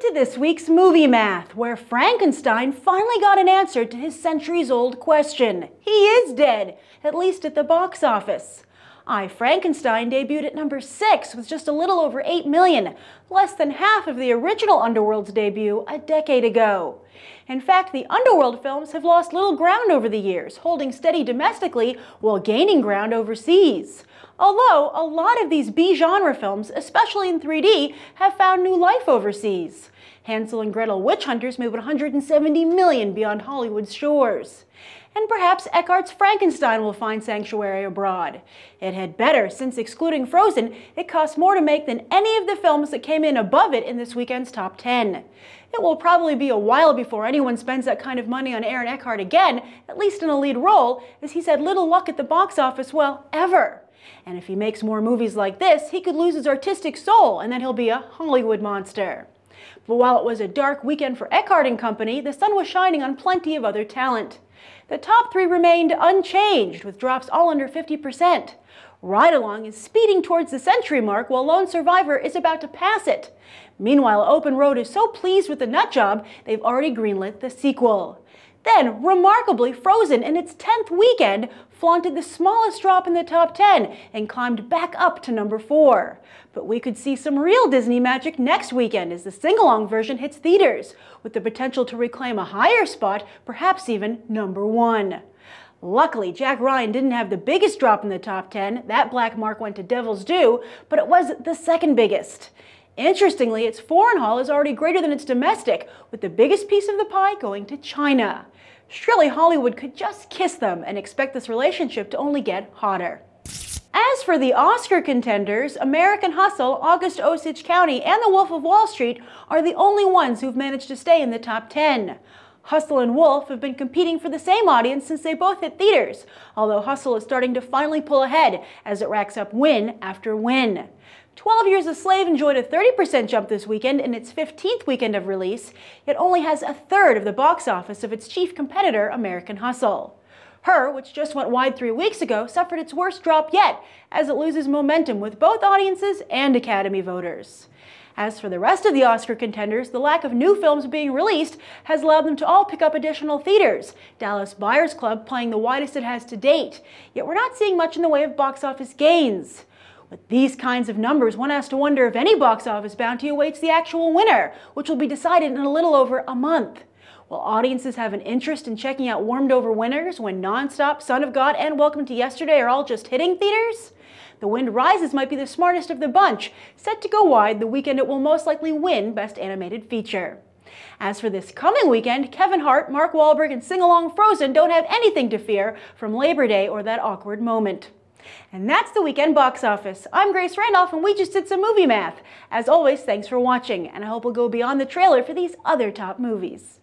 to this week's Movie Math, where Frankenstein finally got an answer to his centuries-old question. He is dead, at least at the box office. I, Frankenstein debuted at number 6 with just a little over 8 million, less than half of the original Underworld's debut a decade ago. In fact, the Underworld films have lost little ground over the years, holding steady domestically while gaining ground overseas. Although, a lot of these B-genre films, especially in 3D, have found new life overseas. Hansel and Gretel Witch Hunters made 170 million beyond Hollywood's shores. And perhaps Eckhart's Frankenstein will find sanctuary abroad. It had better, since excluding Frozen, it cost more to make than any of the films that came in above it in this weekend's top 10. It will probably be a while before anyone spends that kind of money on Aaron Eckhart again, at least in a lead role, as he's had little luck at the box office, well, ever. And if he makes more movies like this, he could lose his artistic soul, and then he'll be a Hollywood monster. But while it was a dark weekend for Eckhart and company, the sun was shining on plenty of other talent. The top 3 remained unchanged, with drops all under 50%. Ride Along is speeding towards the century mark, while Lone Survivor is about to pass it. Meanwhile, Open Road is so pleased with the nut job, they've already greenlit the sequel. Then, remarkably, Frozen, in its 10th weekend, flaunted the smallest drop in the top 10 and climbed back up to number 4. But we could see some real Disney magic next weekend as the sing-along version hits theaters, with the potential to reclaim a higher spot, perhaps even number 1. Luckily, Jack Ryan didn't have the biggest drop in the top 10. That black mark went to Devil's Due, but it was the second biggest. Interestingly, its foreign haul is already greater than its domestic, with the biggest piece of the pie going to China. Surely Hollywood could just kiss them and expect this relationship to only get hotter. As for the Oscar contenders, American Hustle, August Osage County, and The Wolf of Wall Street are the only ones who've managed to stay in the top 10. Hustle and Wolf have been competing for the same audience since they both hit theaters, although Hustle is starting to finally pull ahead as it racks up win after win. 12 Years a Slave enjoyed a 30% jump this weekend in its 15th weekend of release, yet only has a third of the box office of its chief competitor, American Hustle. Her, which just went wide 3 weeks ago, suffered its worst drop yet, as it loses momentum with both audiences and Academy voters. As for the rest of the Oscar contenders, the lack of new films being released has allowed them to all pick up additional theaters, Dallas Buyers Club playing the widest it has to date, yet we're not seeing much in the way of box office gains. With these kinds of numbers, one has to wonder if any box office bounty awaits the actual winner, which will be decided in a little over a month. Will audiences have an interest in checking out warmed-over winners when Nonstop, Son of God, and Welcome to Yesterday are all just hitting theaters? The Wind Rises might be the smartest of the bunch. Set to go wide the weekend it will most likely win Best Animated Feature. As for this coming weekend, Kevin Hart, Mark Wahlberg, and Sing-Along Frozen don't have anything to fear from Labor Day or that awkward moment. And that's the weekend box office. I'm Grace Randolph, and we just did some movie math. As always, thanks for watching, and I hope we'll go beyond the trailer for these other top movies.